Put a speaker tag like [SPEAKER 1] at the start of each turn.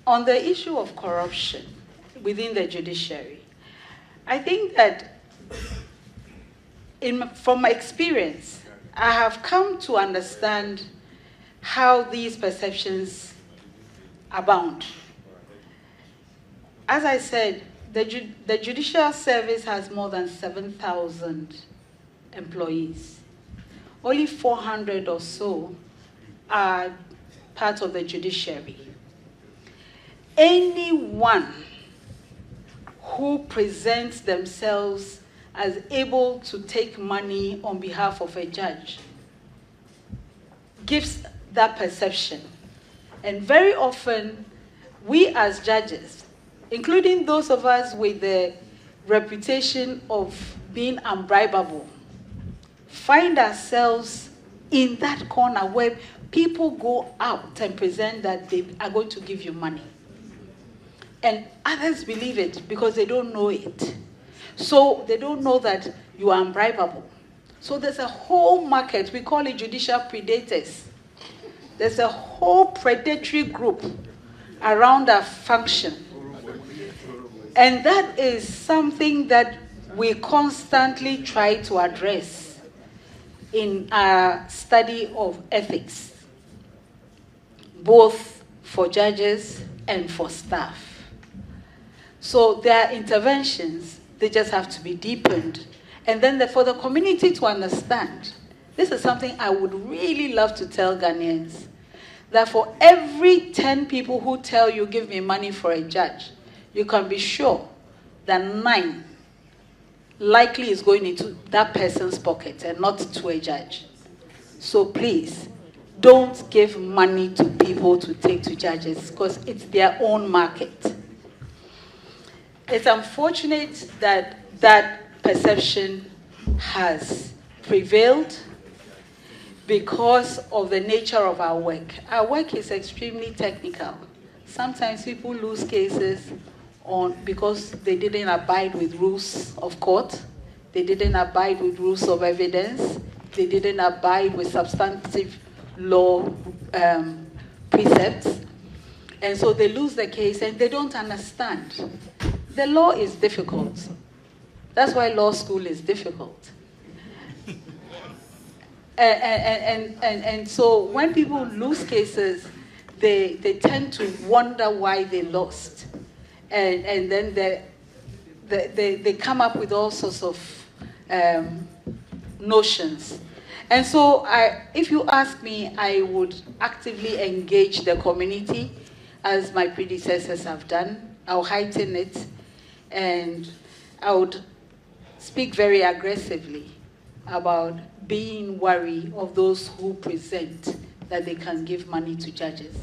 [SPEAKER 1] On the issue of corruption within the judiciary, I think that from my experience, I have come to understand how these perceptions abound. As I said, the judicial service has more than 7,000 employees. Only 400 or so are part of the judiciary. Anyone who presents themselves as able to take money on behalf of a judge gives that perception. And very often, we as judges, including those of us with the reputation of being unbribable, find ourselves in that corner where people go out and present that they are going to give you money. And others believe it because they don't know it. So they don't know that you are unbribable. So there's a whole market, we call it judicial predators. There's a whole predatory group around our function. And that is something that we constantly try to address in our study of ethics, both for judges and for staff. So there are interventions, they just have to be deepened. And then for the community to understand, this is something I would really love to tell Ghanaians, that for every 10 people who tell you, give me money for a judge, you can be sure that 9 likely is going into that person's pocket and not to a judge. So please, don't give money to people to take to judges because it's their own market. It's unfortunate that that perception has prevailed because of the nature of our work. Our work is extremely technical. Sometimes people lose cases because they didn't abide with rules of court, they didn't abide with rules of evidence, they didn't abide with substantive law precepts, and so they lose the case and they don't understand. The law is difficult. That's why law school is difficult. And so when people lose cases, they tend to wonder why they lost. And then they come up with all sorts of notions. And so if you ask me, I would actively engage the community, as my predecessors have done. I'll heighten it, and I would speak very aggressively about being wary of those who present that they can give money to judges.